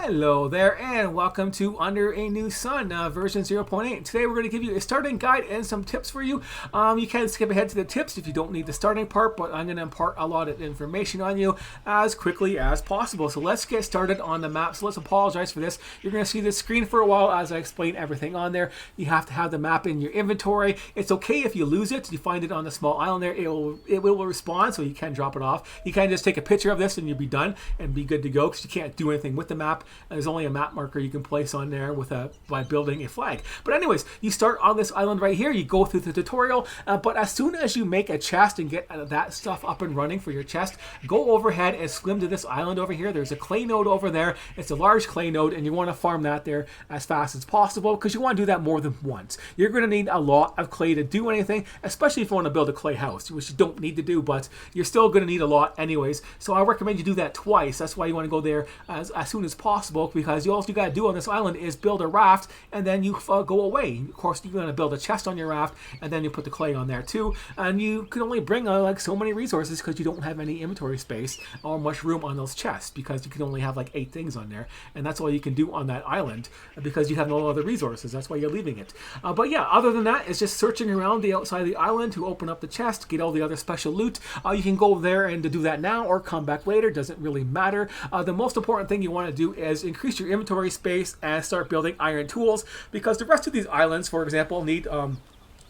Hello there and welcome to Under a New Sun version 0.8. Today we're going to give you a starting guide and some tips for you. You can skip ahead to the tips if you don't need the starting part, but I'm going to impart a lot of information on you as quickly as possible. So let's get started on the map. So let's apologize for this. You're going to see this screen for a while as I explain everything on there. You have to have the map in your inventory. It's okay if you lose it. You find it on the small island there. It will respond, so you can drop it off. You can just take a picture of this and you'll be done and be good to go because you can't do anything with the map. There's only a map marker you can place on there by building a flag. But anyways, you start on this island right here. You go through the tutorial, but as soon as you make a chest and get that stuff up and running for your chest, go overhead and swim to this island over here. There's a clay node over there. It's a large clay node, and you want to farm that there as fast as possible because you want to do that more than once. You're going to need a lot of clay to do anything, especially if you want to build a clay house, which you don't need to do, but you're still going to need a lot anyways. So I recommend you do that twice. That's why you want to go there as soon as possible, because all you got to do on this island is build a raft and then you go away. Of course, you're going to build a chest on your raft and then you put the clay on there too, and you can only bring like so many resources because you don't have any inventory space or much room on those chests, because you can only have like 8 things on there, and that's all you can do on that island because you have no other resources. That's why you're leaving it. But yeah, other than that, it's just searching around the outside of the island to open up the chest, get all the other special loot. You can go there and to do that now or come back later, doesn't really matter. The most important thing you want to do is increase your inventory space and start building iron tools, because the rest of these islands, for example,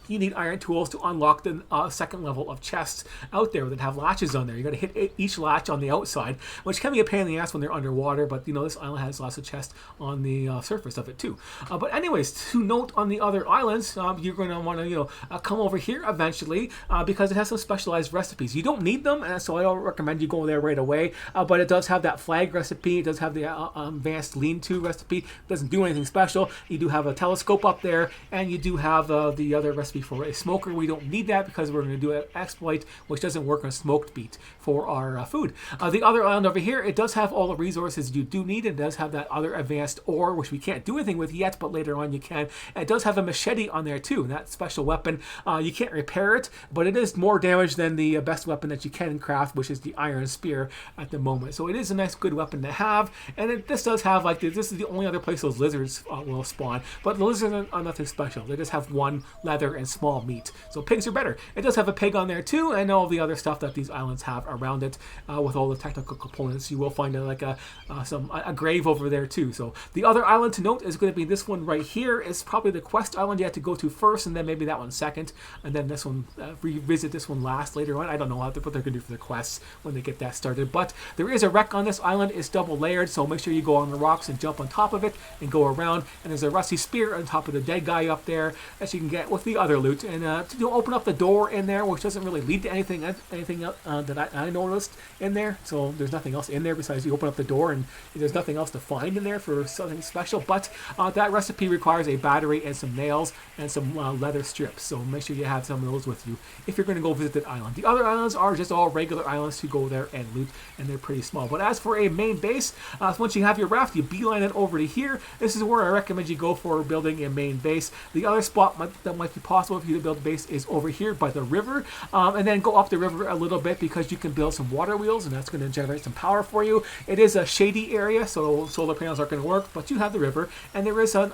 you need iron tools to unlock the second level of chests out there that have latches on there. You got to hit each latch on the outside, which can be a pain in the ass when they're underwater, but you know, this island has lots of chests on the surface of it too. But anyways, to note on the other islands, you're going to want to come over here eventually because it has some specialized recipes. You don't need them, and so I don't recommend you go there right away, but it does have that flag recipe. It does have the advanced lean-to recipe. It doesn't do anything special. You do have a telescope up there, and you do have the other recipe for a smoker. We don't need that because we're going to do an exploit which doesn't work on smoked meat for our food. The other island over here, it does have all the resources you do need. It does have that other advanced ore which we can't do anything with yet, but later on you can. And it does have a machete on there too, and that special weapon. You can't repair it, but it is more damage than the best weapon that you can craft, which is the iron spear at the moment. So it is a nice good weapon to have, and this does have this is the only other place those lizards will spawn, but the lizards are nothing special. They just have one leather and small meat. So pigs are better. It does have a pig on there too, and all the other stuff that these islands have around it with all the technical components. You will find a grave over there too. So the other island to note is going to be this one right here. It's probably the quest island you have to go to first, and then maybe that one second, and then this one, revisit this one last later on. I don't know what they're going to do for the quests when they get that started, but there is a wreck on this island. It's double layered, so make sure you go on the rocks and jump on top of it and go around, and there's a rusty spear on top of the dead guy up there that you can get with the other loot. And to open up the door in there, which doesn't really lead to anything that I noticed in there. So there's nothing else in there besides you open up the door, and there's nothing else to find in there for something special. But that recipe requires a battery and some nails and some leather strips. So make sure you have some of those with you if you're going to go visit that island. The other islands are just all regular islands to go there and loot, and they're pretty small. But as for a main base, once you have your raft, you beeline it over to here. This is where I recommend you go for building a main base. The other spot that might be possible for you to build a base is over here by the river, and then go up the river a little bit because you can build some water wheels, and that's going to generate some power for you. It is a shady area, so solar panels aren't going to work, but you have the river, and there is some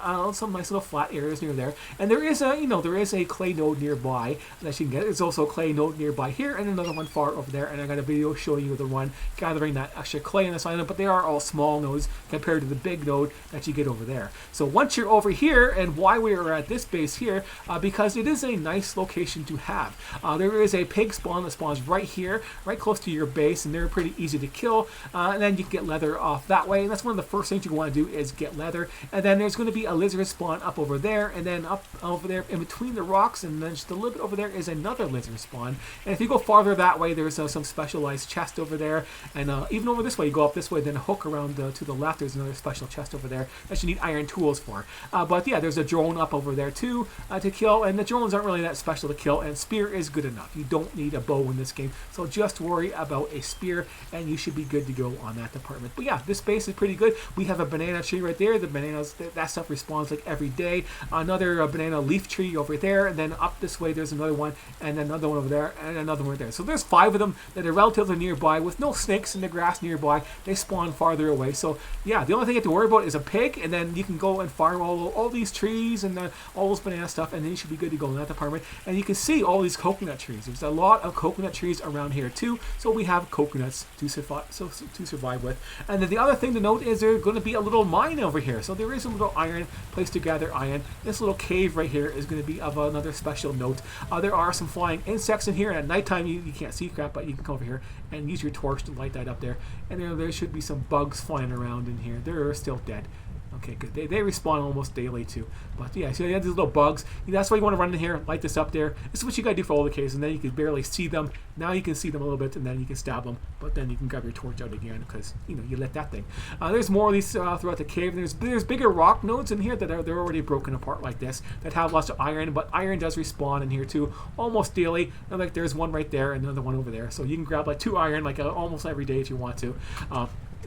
nice little flat areas near there, and there is a clay node nearby that you can get. There's also a clay node nearby here, and another one far over there, and I got a video showing you the one gathering that extra clay in this island, but they are all small nodes compared to the big node that you get over there. So once you're over here, and why we are at this base here, because it is a nice location to have. There is a pig spawn that spawns right here, right close to your base, and they're pretty easy to kill, and then you can get leather off that way, and that's one of the first things you want to do is get leather. And then there's going to be a lizard spawn up over there, and then up over there in between the rocks, and then just a little bit over there is another lizard spawn. And if you go farther that way, there's some specialized chest over there, and even over this way, you go up this way, then a hook around to the left, there's another special chest over there that you need iron tools for. But yeah, there's a drone up over there too to kill, and the drones aren't really that special to kill, and spear is good enough. You don't need a bow in this game, so just worry about a spear, and you should be good to go on that department. But yeah, this base is pretty good. We have a banana tree right there. The bananas, that stuff respawns like every day. Another banana leaf tree over there, and then up this way there's another one, and another one over there, and another one there. So there's 5 of them that are relatively nearby with no snakes in the grass nearby. They spawn farther away. So yeah, the only thing you have to worry about is a pig, and then you can go and farm all these trees and all those banana stuff, and then you should be good to go in that department. And you can see all these coconut trees. There's a lot of coconut trees around here too, so we have coconuts to survive with. And then the other thing to note is there's going to be a little mine over here. So there is a little iron place to gather iron. This little cave right here is going to be of another special note. There are some flying insects in here, and at nighttime you can't see crap, but you can come over here and use your torch to light that up there. And there should be some bugs flying around in here. They're still dead. Okay, good. They respawn almost daily too. But yeah, so you have these little bugs. That's why you want to run in here, light this up there. This is what you got to do for all the caves, and then you can barely see them. Now you can see them a little bit, and then you can stab them. But then you can grab your torch out again because you lit that thing. There's more of these throughout the cave. There's bigger rock nodes in here that they're already broken apart like this that have lots of iron. But iron does respawn in here too, almost daily. And like there's one right there, and another one over there. So you can grab like 2 iron like almost every day if you want to.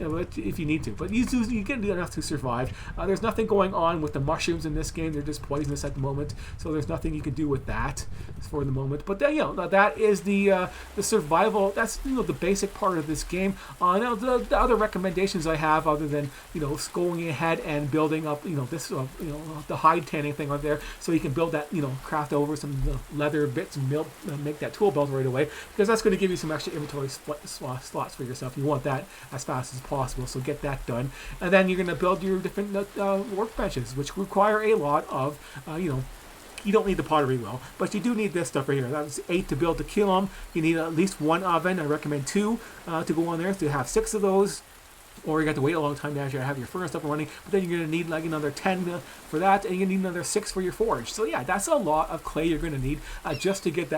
If you need to, but you get enough to survive. There's nothing going on with the mushrooms in this game. They're just poisonous at the moment, so there's nothing you can do with that for the moment. But then, that is the survival. That's the basic part of this game. Now the other recommendations I have, other than going ahead and building up this the hide tanning thing right there, so you can build that craft over some leather bits and make that tool belt right away, because that's going to give you some extra inventory slots for yourself. You want that as fast as possible, so get that done. And then you're going to build your different workbenches, which require a lot of you don't need the pottery wheel, but you do need this stuff right here. That's 8 to build the kiln. You need at least 1 oven. I recommend 2 to go on there. So you have 6 of those, or you got to wait a long time to actually have your furnace up and running. But then you're going to need like another 10 for that, and you need another 6 for your forge. So yeah, that's a lot of clay you're going to need just to get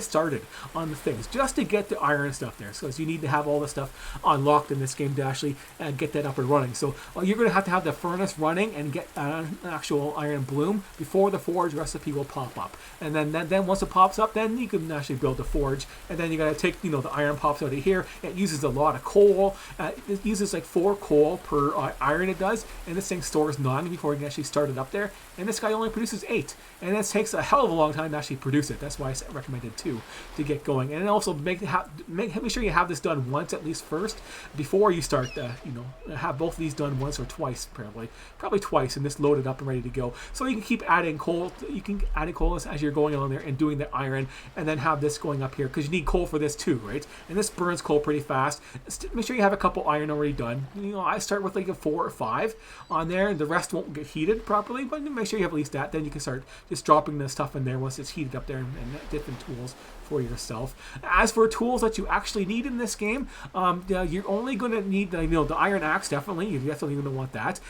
started on the things, just to get the iron stuff there. So you need to have all the stuff unlocked in this game to actually get that up and running. So you're going to have the furnace running and get an actual iron bloom before the forge recipe will pop up. And then once it pops up, then you can actually build the forge. And then you got to take the iron pops out of here. It uses a lot of coal. It uses like 4 coal per iron it does, and this thing stores none before you can actually start it up there. And this guy only produces 8, and this takes a hell of a long time to actually produce it. That's why I recommended 2 to get going. And also make sure you have this done once at least first before you start. Have both of these done once or twice, probably twice, and this loaded up and ready to go. So you can keep adding coal. You can add coal as you're going on there and doing the iron, and then have this going up here because you need coal for this too, right? And this burns coal pretty fast. Make sure you have a couple iron already done. I start with like a 4 or 5 on there. The rest won't get heated properly, but make sure you have at least that. Then you can start just dropping the stuff in there once it's heated up there, and different tools for yourself. As for tools that you actually need in this game, you're only going to need the iron axe. Definitely, you're definitely going to want that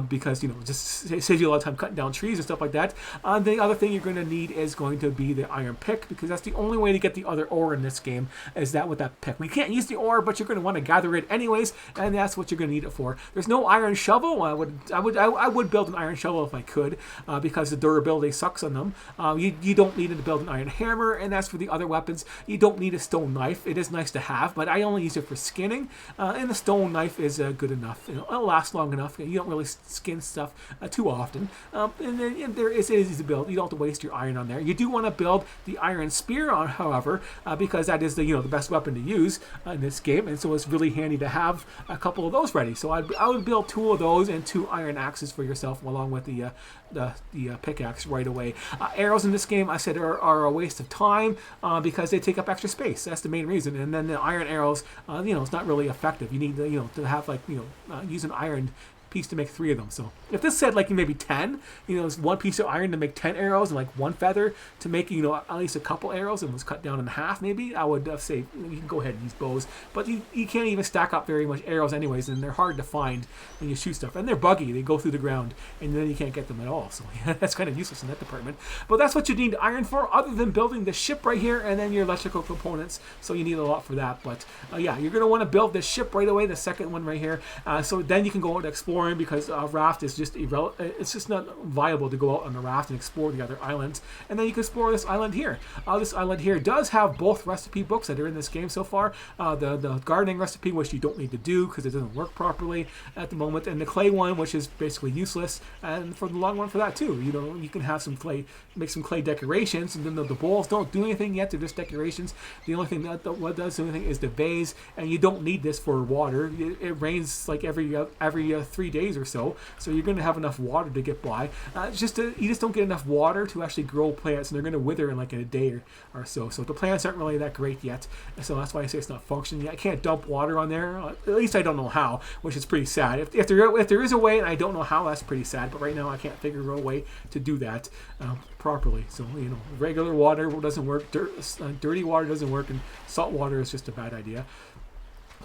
because just saves you a lot of time cutting down trees and stuff like that. The other thing you're going to need is going to be the iron pick, because that's the only way to get the other ore in this game, is that with that pick. We can't use the ore, but you're going to want to gather it anyways, and that's what you're going to need it for. There's no iron shovel. I would build an iron shovel if I could, because the durability sucks on them. You don't need it to build an iron hammer, and as for the other weapons, you don't need a stone knife. It is nice to have, but I only use it for skinning, and the stone knife is good enough. It'll last long enough. You don't really skin stuff too often, and it is easy to build. You don't have to waste your iron on there. You do want to build the iron spear on, however, because that is the best weapon to use in this game, and so it's really handy to have a couple of those ready. So I would build 2 of those and 2 iron axes for yourself, along with the pickaxe right away. Arrows in this game, I said, are a waste of time because they take up extra space. That's the main reason. And then the iron arrows, it's not really effective. You need to have use an iron piece to make 3 of them. So if this said like maybe 10, it's 1 piece of iron to make 10 arrows, and like 1 feather to make at least a couple arrows, and was cut down in half, maybe I would say you can go ahead and use bows, but you can't even stack up very much arrows anyways, and they're hard to find when you shoot stuff, and they're buggy. They go through the ground, and then you can't get them at all. So yeah, that's kind of useless in that department. But that's what you need iron for, other than building the ship right here and then your electrical components. So you need a lot for that. But yeah, you're going to want to build this ship right away, the second one right here. So then you can go out and explore exploring because a raft is just it's just not viable to go out on a raft and explore the other islands. And then you can explore this island here. This island here does have both recipe books that are in this game so far. The gardening recipe, which you don't need to do because it doesn't work properly at the moment, and the clay one, which is basically useless, and for the long one for that too. You can have some clay, make some clay decorations, and then the bowls don't do anything yet. They're just decorations. The only thing that what does do anything is the vase, and you don't need this for water. It rains like every 3 days or so you're going to have enough water to get by. You just don't get enough water to actually grow plants, and they're going to wither in like a day or so. So the plants aren't really that great yet, so that's why I say it's not functioning yet. I can't dump water on there. At least I don't know how, which is pretty sad. If there is a way, and I don't know how, that's pretty sad. But right now I can't figure a way to do that properly. So regular water doesn't work. Dirty water doesn't work, and salt water is just a bad idea.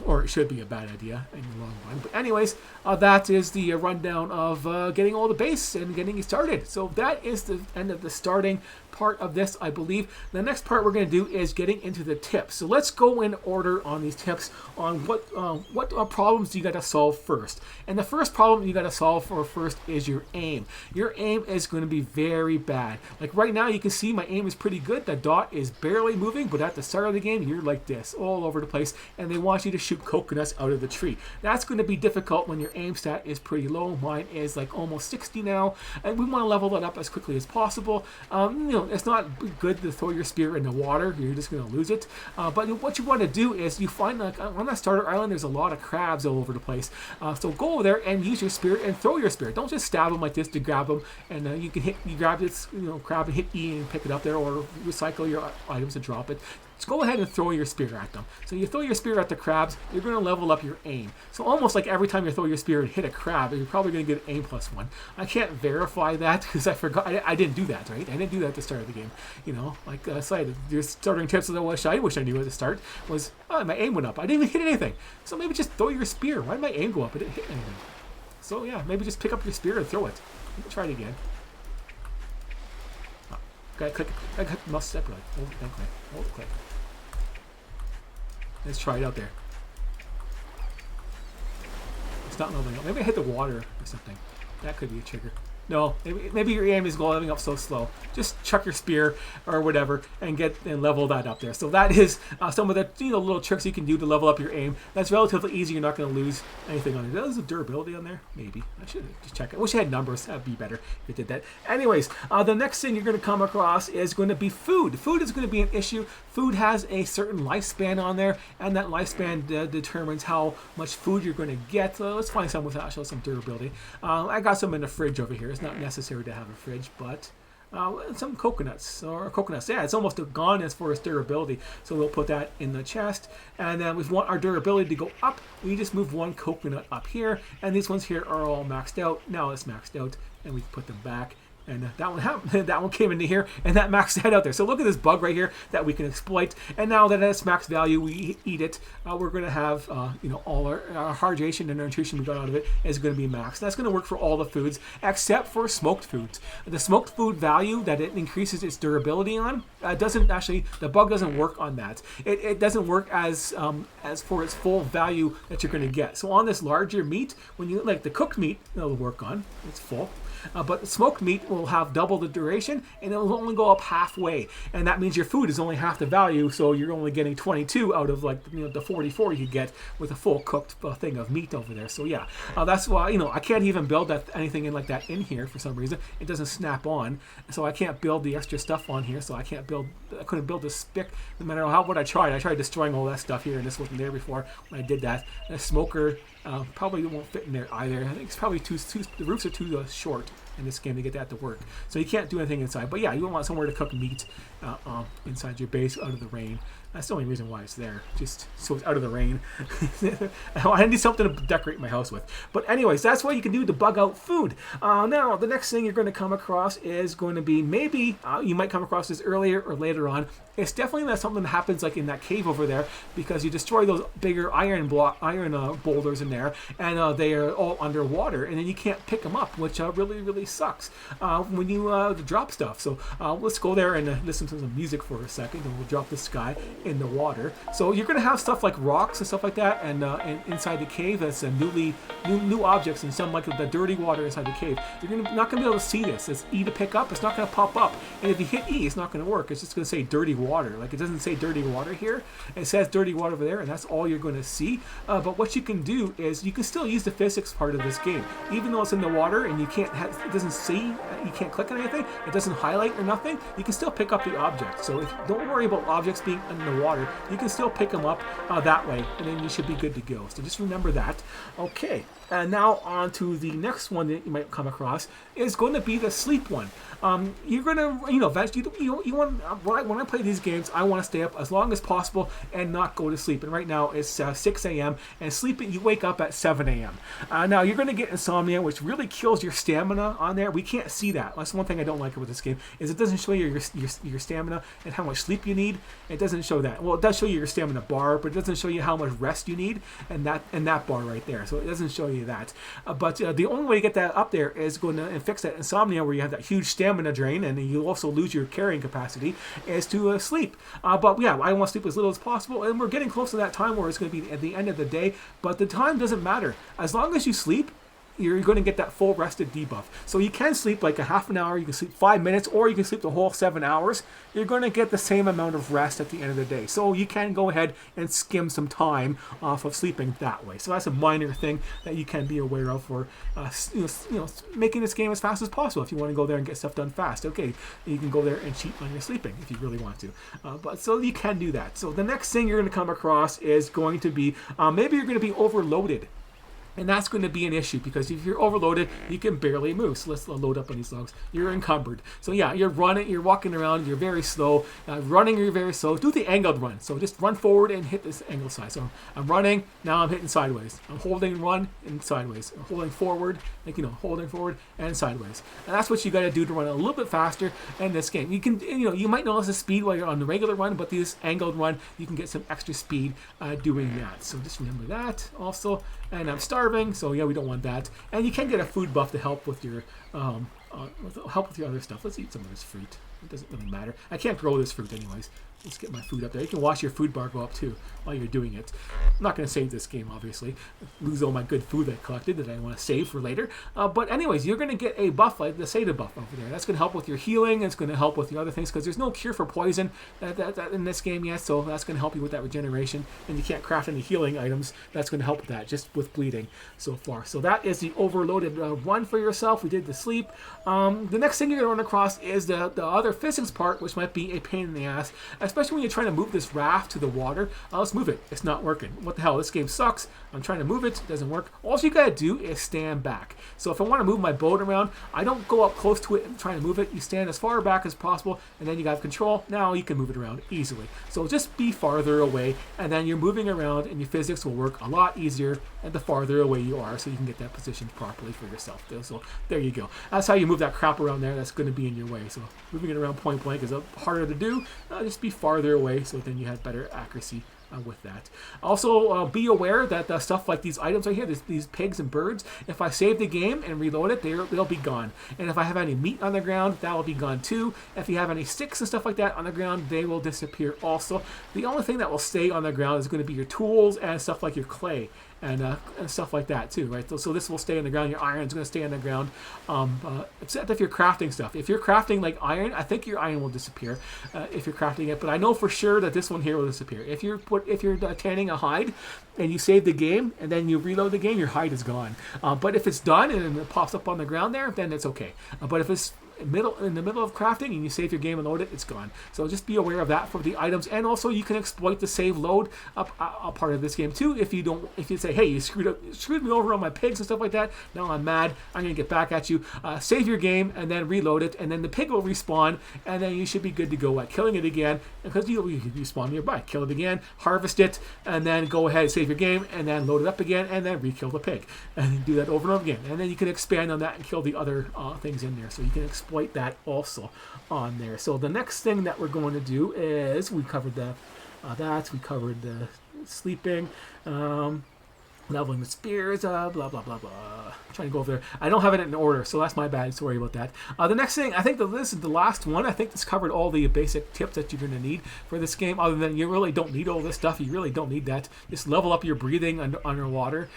Or it should be a bad idea in the long run. But anyways, that is the rundown of getting all the base and getting you started. So that is the end of the starting part of this, I believe. The next part we're going to do is getting into the tips. So let's go in order on these tips on what problems do you got to solve first. And the first problem you got to solve for first is your aim. Your aim is going to be very bad. Like right now, you can see my aim is pretty good. The dot is barely moving, but at the start of the game, you're like this, all over the place, and they want you to shoot coconuts out of the tree. That's going to be difficult when your aim stat is pretty low. Mine is like almost 60 now, and we want to level that up as quickly as possible. It's not good to throw your spear in the water. You're just going to lose it. But what you want to do is you find like on that starter island, there's a lot of crabs all over the place. So go over there and use your spear and throw your spear. Don't just stab them like this to grab them. And you grab this crab and hit E and pick it up there, or recycle your items and drop it. Just go ahead and throw your spear at them. So you throw your spear at the crabs, you're going to level up your aim. So almost like every time you throw your spear and hit a crab, you're probably going to get aim +1. I can't verify that because I forgot. I didn't do that, right? I didn't do that at the start of the game. Like I said, your starting tips that I wish I knew at the start was, my aim went up. I didn't even hit anything. So maybe just throw your spear. Why did my aim go up? I didn't hit anything. So yeah, maybe just pick up your spear and throw it. Let me try it again. Gotta click mouse separately. Hold click. Let's try it out there. It's not leveling up. Maybe I hit the water or something. That could be a trigger. No, maybe your aim is leveling up so slow. Just chuck your spear or whatever and level that up there. So that is some of the little tricks you can do to level up your aim. That's relatively easy. You're not going to lose anything on it. There's a durability on there. Maybe I should just check it. I wish I had numbers. That'd be better if it did that. Anyways, the next thing you're going to come across is going to be food. Food is going to be an issue. Food has a certain lifespan on there, and that lifespan determines how much food you're going to get. So let's find some with actually some durability. I got some in the fridge over here. It's not necessary to have a fridge, but some coconuts. Yeah, it's almost gone as far as durability, so we'll put that in the chest. And then we want our durability to go up. We just move one coconut up here, and these ones here are all maxed out. Now it's maxed out, and we put them back. And that one happened. That one came into here, and that maxed that out there. So look at this bug right here that we can exploit. And now that it's max value, we eat it. We're going to have, all our hydration and nutrition we got out of it is going to be maxed. That's going to work for all the foods except for smoked foods. The smoked food value that it increases its durability on doesn't actually. The bug doesn't work on that. It doesn't work as for its full value that you're going to get. So on this larger meat, when you like the cooked meat, it'll work on. It's full. But smoked meat will have double the duration, and it'll only go up halfway, and that means your food is only half the value, so you're only getting 22 out of the 44 you get with a full cooked thing of meat over there. So yeah, that's why I can't even build anything in like that in here for some reason. It doesn't snap on, so I can't build the extra stuff on here. So I couldn't build this spick no matter what I tried. I tried destroying all that stuff here, and this wasn't there before when I did that. The smoker probably won't fit in there either. I think it's probably the roofs are too short in this game to get that to work. So you can't do anything inside. But yeah, you want somewhere to cook meat inside your base out of the rain. That's the only reason why it's there, just so it's out of the rain. I need something to decorate my house with. But anyways, that's what you can do to bug out food. Now, the next thing you're going to come across is going to be maybe, you might come across this earlier or later on. It's definitely not something that happens like in that cave over there, because you destroy those bigger iron boulders in there, and they are all underwater, and then you can't pick them up, which really, really sucks when you drop stuff. So let's go there and listen to some music for a second, and we'll drop this guy. in the water. So you're going to have stuff like rocks and stuff like that, and inside the cave that's new objects and some like the dirty water inside the cave. You're not going to be able to see this. It's E to pick up. It's not going to pop up. And if you hit E, it's not going to work. It's just going to say dirty water. Like it doesn't say dirty water here. It says dirty water over there, and that's all you're going to see. But what you can do is you can still use the physics part of this game, even though it's in the water and you can't. It doesn't see. You can't click on anything. It doesn't highlight or nothing. You can still pick up the object. So don't worry about objects being in the water. You can still pick them up that way, and then you should be good to go. So just remember that. Okay, and now on to the next one that you might come across is going to be the sleep one. You're gonna, eventually, you want. When I play these games, I want to stay up as long as possible and not go to sleep. And right now it's 6 a.m. and sleeping, you wake up at 7 a.m. Now you're gonna get insomnia, which really kills your stamina on there. We can't see that. That's one thing I don't like about this game is it doesn't show you your stamina and how much sleep you need. It doesn't show that. Well, it does show you your stamina bar, but it doesn't show you how much rest you need, and that bar right there. So it doesn't show you that. But the only way to get that up there is going to fix that insomnia where you have that huge stamina drain and you also lose your carrying capacity is to sleep. But yeah, I want to sleep as little as possible, and we're getting close to that time where it's going to be at the end of the day. But the time doesn't matter as long as you sleep. You're going to get that full rested debuff. So you can sleep like a half an hour, you can sleep 5 minutes, or you can sleep the whole 7 hours. You're going to get the same amount of rest at the end of the day. So you can go ahead and skim some time off of sleeping that way. So that's a minor thing that you can be aware of for making this game as fast as possible. If you want to go there and get stuff done fast, okay, you can go there and cheat when you're sleeping if you really want to. But so you can do that. So the next thing you're going to come across is going to be maybe you're going to be overloaded. And that's going to be an issue because if you're overloaded, you can barely move. So let's load up on these logs. You're encumbered. So yeah, you're running, you're walking around, you're very slow. Running, you're very slow. Do the angled run. So just run forward and hit this angled side. So I'm running, now I'm hitting sideways. I'm holding run and sideways. I'm holding forward, holding forward and sideways. And that's what you got to do to run a little bit faster in this game. You can, you might notice the speed while you're on the regular run, but this angled run, you can get some extra speed doing that. So just remember that also. And I'm starving, so yeah, we don't want that. And you can get a food buff to help with your other stuff. Let's eat some of this fruit. It doesn't really matter. I can't grow this fruit anyways. Let's get my food up there. You can watch your food bar go up too while you're doing it. I'm not going to save this game, obviously. Lose all my good food I collected that I want to save for later. But anyways, you're going to get a buff like the Seda buff over there. That's going to help with your healing. It's going to help with your other things because there's no cure for poison in this game yet. So that's going to help you with that regeneration. And you can't craft any healing items. That's going to help with that just with bleeding so far. So that is the overloaded run for yourself. We did the sleep. The next thing you're going to run across is the other physics part, which might be a pain in the ass, especially when you're trying to move this raft to the water. Let's move it. It's not working. What the hell? This game sucks. I'm trying to move it. It doesn't work. All you got to do is stand back. So if I want to move my boat around, I don't go up close to it and try to move it. You stand as far back as possible, and then you got control. Now you can move it around easily. So just be farther away, and then you're moving around, and your physics will work a lot easier and the farther away you are, so you can get that positioned properly for yourself. So there you go. That's how you move that crap around there. That's going to be in your way. So moving it around point blank is harder to do. Just be farther away, so then you have better accuracy with that. Also, be aware that stuff like these items right here, these pigs and birds, if I save the game and reload it, they'll be gone. And if I have any meat on the ground, that will be gone too. If you have any sticks and stuff like that on the ground, they will disappear also. The only thing that will stay on the ground is going to be your tools and stuff like your clay. And stuff like that too, right? So this will stay on the ground. Your iron's going to stay on the ground, except if you're crafting stuff. If you're crafting like iron, I think your iron will disappear if you're crafting it. But I know for sure that this one here will disappear. If you're tanning a hide and you save the game and then you reload the game, your hide is gone. But if it's done and it pops up on the ground there, then it's okay. But if it's in the middle of crafting and you save your game and load it, it's gone. So just be aware of that for the items. And also you can exploit the save load up part of this game too. If you say, hey, you screwed me over on my pigs and stuff like that, now I'm mad, I'm gonna get back at you. Save your game and then reload it, and then the pig will respawn, and then you should be good to go at killing it again, because you respawn nearby. Kill it again, harvest it, and then go ahead, save your game, and then load it up again, and then re-kill the pig. And do that over and over again. And then you can expand on that and kill the other things in there. So you can exploit that also on there. So the next thing that we're going to do is we covered we covered the sleeping. leveling the spears, blah, blah, blah, blah. I'm trying to go over there. I don't have it in order, so that's my bad. Sorry about that. The next thing, I think that this is the last one. I think this covered all the basic tips that you're going to need for this game, other than you really don't need all this stuff. You really don't need that. Just level up your breathing underwater.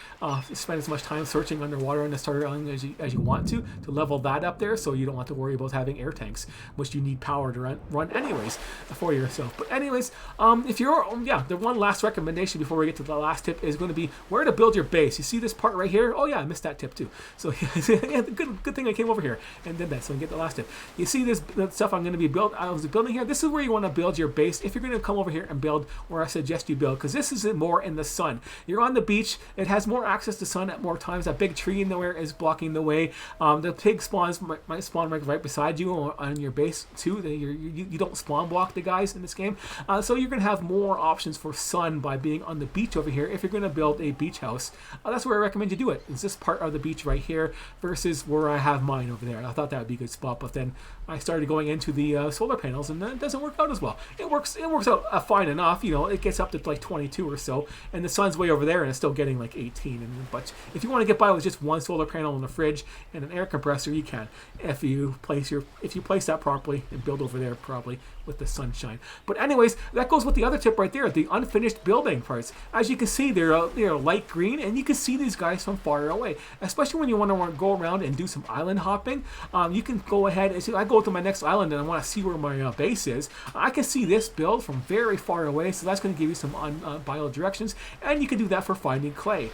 Spend as much time searching underwater on the starter island as you want to level that up there, so you don't have to worry about having air tanks, which you need power to run anyways for yourself. But anyways, if you're, the one last recommendation before we get to the last tip is going to be where to build your base. You see this part right here? Oh yeah, I missed that tip too. So yeah, good thing I came over here and did that so I can get the last tip. You see this stuff I'm going to be building here? This is where you want to build your base if you're going to come over here and build where I suggest you build, because this is more in the sun. You're on the beach. It has more access to sun at more times. That big tree in nowhere is blocking the way. The pig spawns might spawn right beside you on your base too. You don't spawn block the guys in this game. So you're going to have more options for sun by being on the beach over here if you're going to build a beach house. That's where I recommend you do it. It's this part of the beach right here versus where I have mine over there. I thought that would be a good spot, but then I started going into the solar panels, and then it doesn't work out as well. It works out fine enough. It gets up to like 22 or so, and the sun's way over there, and it's still getting like 18. But if you want to get by with just one solar panel in the fridge and an air compressor, you can if you place that properly and build over there properly with the sunshine. But anyways, that goes with the other tip right there, the unfinished building parts. As you can see, they're light green, and you can see these guys from far away. Especially when you want to go around and do some island hopping, you can go ahead and see. I go to my next island and I want to see where my base is. I can see this build from very far away, so that's going to give you some bio directions, and you can do that for finding clay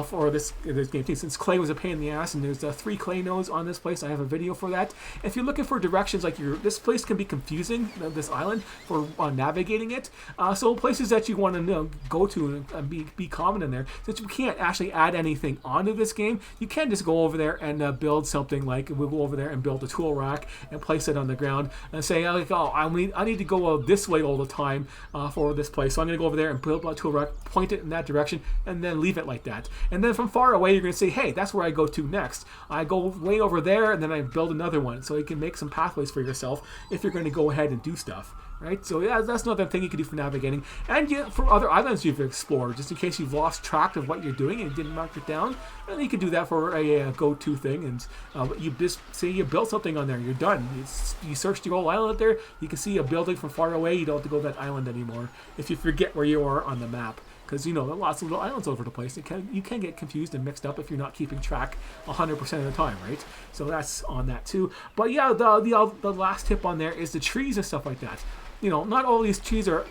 for this game too. Since clay was a pain in the ass, and there's 3 clay nodes on this place, I have a video for that. If you're looking for directions, like this place can be confusing, this island, for navigating it. So places that you want to go to and be common in there, since you can't actually add anything onto this game, you can just go over there and build something. Like we'll go over there and build a tool rack and place it on the ground and say, like, oh, I need to go this way all the time for this place, so I'm going to go over there and build a tool rack, point it in that direction, and then leave it like that. And then from far away, you're going to say, hey, that's where I go to next. I go way over there, and then I build another one, so you can make some pathways for yourself if you're going to go ahead and do stuff. Right, so yeah, that's another thing you can do for navigating, and for other islands you've explored, just in case you've lost track of what you're doing and didn't mark it down. And you can do that for a go-to thing, and you just say you built something on there, you're done. You searched your whole island there. You can see a building from far away. You don't have to go to that island anymore if you forget where you are on the map. Because there are lots of little islands over the place. You can get confused and mixed up if you're not keeping track 100% of the time, right? So that's on that too. But yeah, the last tip on there is the trees and stuff like that. Not all these trees are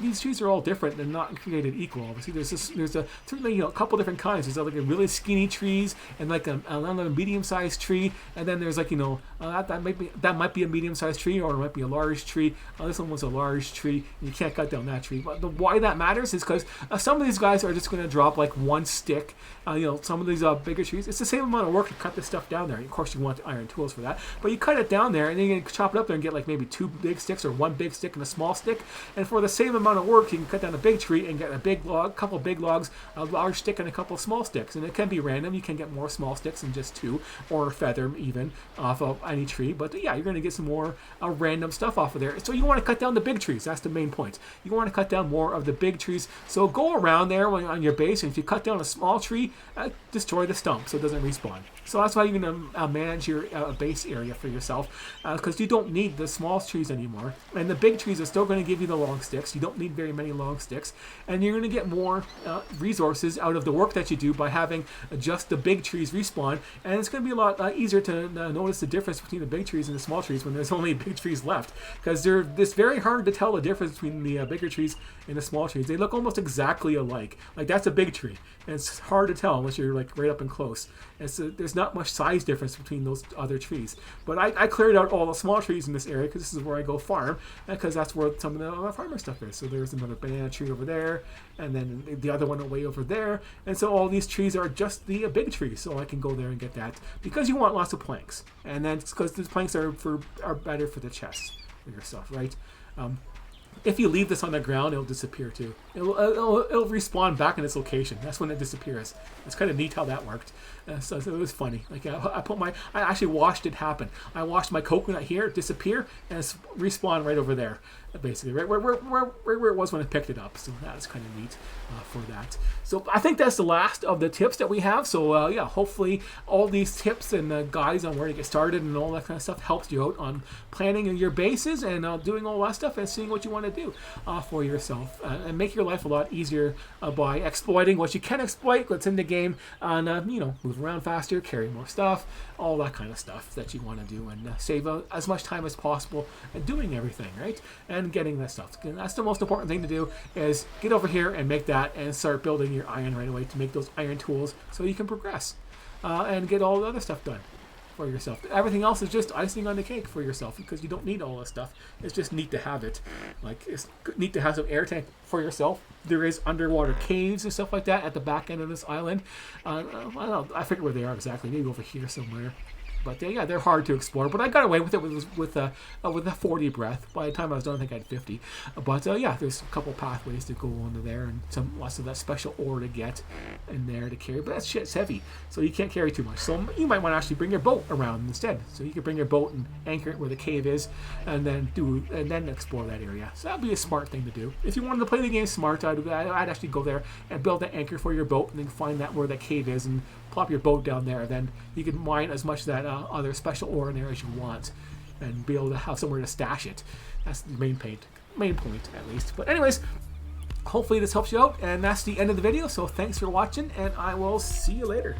all different. They're not created equal. Obviously, there's a couple different kinds. There's like a really skinny trees and like another medium-sized tree, and then there's like that might be a medium-sized tree, or it might be a large tree. This one was a large tree, and you can't cut down that tree. But why that matters is because some of these guys are just going to drop like one stick. Some of these bigger trees, it's the same amount of work to cut this stuff down there. Of course, you want iron tools for that, but you cut it down there, and then you can chop it up there and get like maybe 2 big sticks or 1 big stick and a small stick. And for the same amount of work, you can cut down a big tree and get a couple big logs, a large stick, and a couple small sticks. And it can be random. You can get more small sticks than just 2, or a feather even off of any tree. But yeah, you're going to get some more random stuff off of there. So you want to cut down the big trees. That's the main point. You want to cut down more of the big trees. So go around there on your base, and if you cut down a small tree, destroy the stump so it doesn't respawn. So that's why you're going to manage your base area for yourself, because you don't need the small trees anymore. And the big trees are still going to give you the long sticks. You don't need very many long sticks. And you're going to get more resources out of the work that you do by having just the big trees respawn. And it's going to be a lot easier to notice the difference between the big trees and the small trees when there's only big trees left. Because it's very hard to tell the difference between the bigger trees and the small trees. They look almost exactly alike. Like that's a big tree. And it's hard to tell unless you're like right up and close. There's not much size difference between those other trees. But I cleared out all the small trees in this area because this is where I go farm, because that's where some of the farmer stuff is. So there's another banana tree over there, and then the other one way over there. And so all these trees are just the big trees. So I can go there and get that because you want lots of planks. And then it's because the planks are better for the chest for yourself, right? If you leave this on the ground, it'll disappear too. It'll respawn back in its location. That's when it disappears. It's kind of neat how that worked. So it was funny. Like I actually watched it happen. I watched my coconut here disappear and it's respawn right over there, basically right where it was when I picked it up. So that's kind of neat for that. So I think that's the last of the tips that we have. So yeah, hopefully all these tips and guides on where to get started and all that kind of stuff helps you out on planning your bases and doing all that stuff and seeing what you want to do for yourself and make your life a lot easier by exploiting what you can exploit, what's in the game, and move around faster, carry more stuff, all that kind of stuff that you want to do, and save as much time as possible and doing everything right and getting that stuff. And that's the most important thing to do, is get over here and make that and start building your iron right away to make those iron tools so you can progress and get all the other stuff done for yourself. Everything else is just icing on the cake for yourself, because you don't need all this stuff. It's just neat to have it. Like, it's neat to have some air tank for yourself. There is underwater caves and stuff like that at the back end of this island. I don't know. I forget where they are exactly. Maybe over here somewhere. But yeah, they're hard to explore. But I got away with it with a 40 breath. By the time I was done, I think I had 50. But yeah, there's a couple pathways to go under there, and lots of that special ore to get in there to carry. But that shit's heavy, so you can't carry too much. So you might want to actually bring your boat around instead. So you can bring your boat and anchor it where the cave is, and then explore that area. So that'd be a smart thing to do. If you wanted to play the game smart, I'd actually go there and build an anchor for your boat, and then find that where that cave is and plop your boat down there. Then you can mine as much of that other special ore in there as you want, and be able to have somewhere to stash it. That's the main point at least. But anyways, hopefully this helps you out, and that's the end of the video. So thanks for watching, and I will see you later.